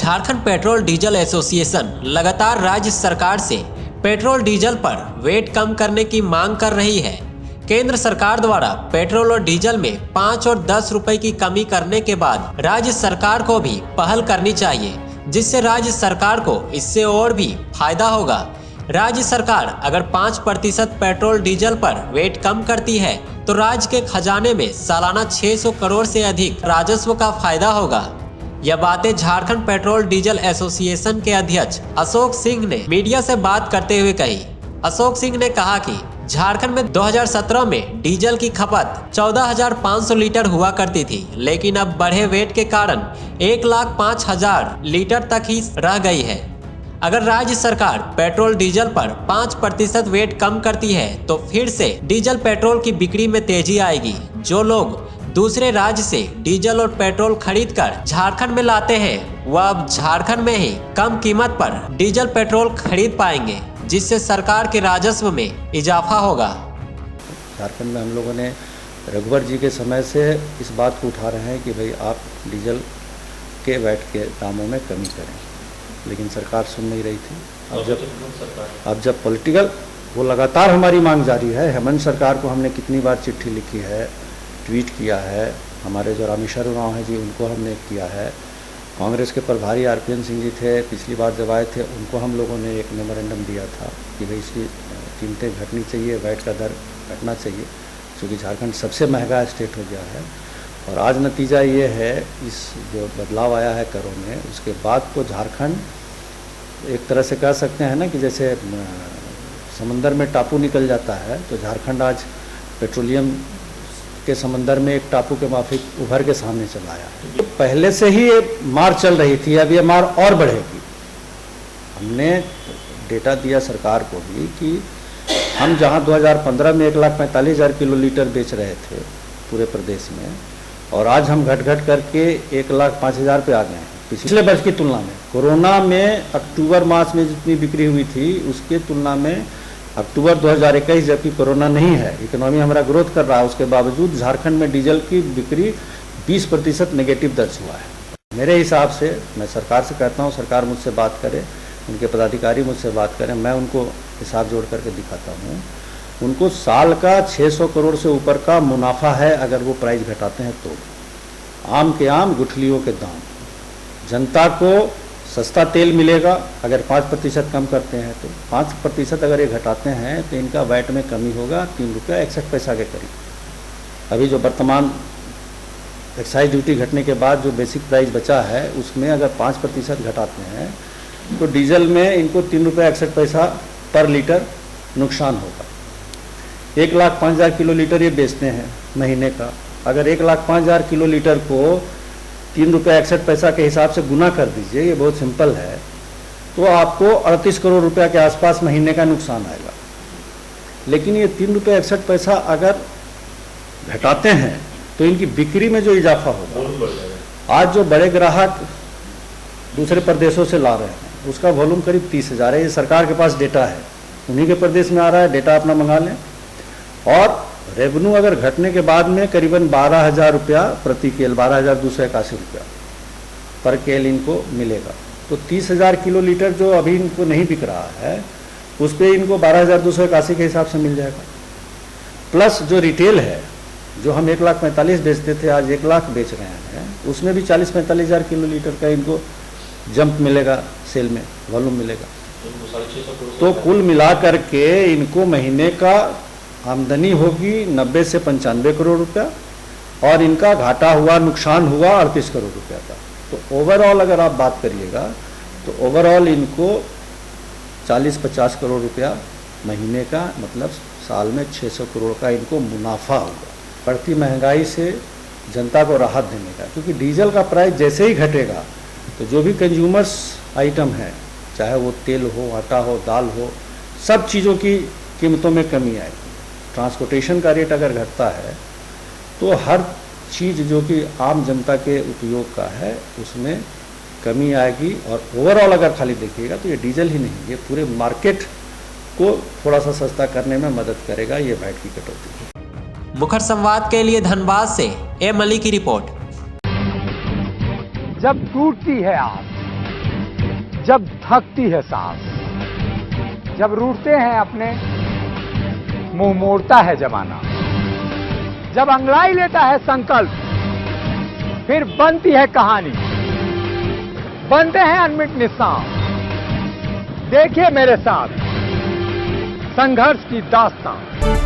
Jharkhand petrol diesel association लगातार राज्य सरकार से पेट्रोल डीजल पर वेट कम करने की मांग कर रही है। केंद्र सरकार द्वारा पेट्रोल और डीजल में 5 और 10 रुपए की कमी करने के बाद राज्य सरकार को भी पहल करनी चाहिए, जिससे राज्य सरकार को इससे और भी फायदा होगा। राज्य सरकार अगर 5% पेट्रोल डीजल पर वेट कम करती है तो राज्य के खजाने में सालाना 600 करोड़ से अधिक राजस्व का फायदा होगा। यह बातें झारखंड पेट्रोल डीजल एसोसिएशन के अध्यक्ष अशोक सिंह ने मीडिया से बात करते हुए कही। अशोक सिंह ने कहा कि झारखंड में 2017 में डीजल की खपत 14,500 लीटर हुआ करती थी, लेकिन अब बढ़े वेट के कारण 1,05,000 लीटर तक ही रह गई है। अगर राज्य सरकार पेट्रोल डीजल पर 5% वेट कम करती है तो फिर से डीजल पेट्रोल की बिक्री में तेजी आएगी। जो लोग दूसरे राज्य से डीजल और पेट्रोल खरीदकर झारखंड में लाते हैं वह अब झारखंड में ही कम कीमत पर डीजल पेट्रोल खरीद पाएंगे, जिससे सरकार के राजस्व में इजाफा होगा। झारखंड में हम लोगों ने रघुवर जी के समय से इस बात को उठा रहे हैं कि भाई आप डीजल के वैट के दामों में कमी करें, लेकिन सरकार सुन नहीं रही थी। अब जब पॉलिटिकल वो लगातार हमारी मांग जारी है। हेमंत सरकार को हमने कितनी बार चिट्ठी लिखी है, ट्वीट किया है। हमारे जो रामेश्वर उरांव हैं जी उनको हमने किया है। कांग्रेस के प्रभारी आरपीएन सिंह जी थे, पिछली बार जब आए थे उनको हम लोगों ने एक मेमोरेंडम दिया था कि भाई इसकी कीमतें घटनी चाहिए, वैट का दर घटना चाहिए, क्योंकि झारखंड सबसे महंगा स्टेट हो गया है। और आज नतीजा ये है, इस जो बदलाव आया है करों में, उसके बाद तो झारखंड एक तरह से कह सकते हैं ना कि जैसे समंदर में टापू निकल जाता है, तो झारखंड आज पेट्रोलियम के समंदर में एक टापू के माफिक उभर के सामने चला आया। पहले से ही ये मार चल रही थी, अब ये मार और बढ़ेगी। हमने डेटा दिया सरकार को भी कि हम जहां 2015 में 1,45,000 किलोलीटर बेच रहे थे पूरे प्रदेश में, और आज हम घट करके 1,05,000 पे आ गए हैं पिछले वर्ष की तुलना में। कोरोना में अक्टूबर मास में जितनी बिक्री हुई थी उसके तुलना में अक्टूबर 2021, जबकि कोरोना नहीं है, इकोनॉमी हमारा ग्रोथ कर रहा है, उसके बावजूद झारखंड में डीजल की बिक्री 20% नेगेटिव दर्ज हुआ है। मेरे हिसाब से मैं सरकार से कहता हूँ, सरकार मुझसे बात करे, उनके पदाधिकारी मुझसे बात करें, मैं उनको हिसाब जोड़ करके दिखाता हूँ। उनको साल का 600 करोड़ से ऊपर का मुनाफा है अगर वो प्राइस घटाते हैं तो। आम के आम, गुठलियों के दाम। जनता को सस्ता तेल मिलेगा अगर 5% कम करते हैं तो। 5% अगर ये घटाते हैं तो इनका वैट में कमी होगा 3 रुपये 61 पैसा के करीब। अभी जो वर्तमान एक्साइज ड्यूटी घटने के बाद जो बेसिक प्राइस बचा है उसमें अगर 5% घटाते हैं तो डीजल में इनको 3 रुपये 61 पैसा पर लीटर नुकसान होगा। 1,05,000 किलोलीटर ये बेचते हैं महीने का। अगर 1,05,000 किलोलीटर को 3 रुपये 61 पैसा के हिसाब से गुना कर दीजिए, ये बहुत सिंपल है, तो आपको 38 करोड़ रुपया के आसपास महीने का नुकसान आएगा। लेकिन ये 3 रुपये 61 पैसा अगर घटाते हैं तो इनकी बिक्री में जो इजाफा होगा, आज जो बड़े ग्राहक दूसरे प्रदेशों से ला रहे हैं उसका वॉल्यूम करीब 30,000 है। ये सरकार के पास डेटा है, उन्हीं के प्रदेश में आ रहा है, डेटा अपना मंगा लें। और रेवेन्यू अगर घटने के बाद में करीबन 12,000 रुपया प्रति केल, 12,281 रुपया पर केल इनको मिलेगा। तो 30,000 किलोलीटर जो अभी इनको नहीं बिक रहा है उस पर इनको 12,281 के हिसाब से मिल जाएगा। प्लस जो रिटेल है, जो हम 1,45,000 बेचते थे आज 1,00,000 बेच रहे हैं, उसमें भी 40-45,000 किलोलीटर का इनको जंप मिलेगा, सेल में वॉल्यूम मिलेगा। तो कुल मिला करके इनको महीने का आमदनी होगी 90 से 95 करोड़ रुपया, और इनका घाटा हुआ, नुकसान हुआ 38 करोड़ रुपया का। तो ओवरऑल अगर आप बात करिएगा तो ओवरऑल इनको 40-50 करोड़ रुपया महीने का, मतलब साल में 600 करोड़ का इनको मुनाफा होगा। बढ़ती महंगाई से जनता को राहत देने का, क्योंकि डीजल का प्राइस जैसे ही घटेगा तो जो भी कंज्यूमर्स आइटम है, चाहे वो तेल हो, आटा हो, दाल हो, सब चीज़ों की कीमतों में कमी आएगी। ट्रांसपोर्टेशन का रेट अगर घटता है तो हर चीज़ जो कि आम जनता के उपयोग का है उसमें कमी आएगी। और ओवरऑल अगर खाली देखिएगा तो ये डीजल ही नहीं, ये पूरे मार्केट को थोड़ा सा सस्ता करने में मदद करेगा ये वैट की कटौती। मुखर संवाद के लिए धनबाद से ए मली की रिपोर्ट। जब टूटती है आस जब थकती है सांस, जब रूठते हैं अपने, मुंह मोड़ता है जमाना, जब अंगड़ाई लेता है संकल्प, फिर बनती है कहानी, बनते हैं अनमिट निशान। देखिए मेरे साथ संघर्ष की दास्तां।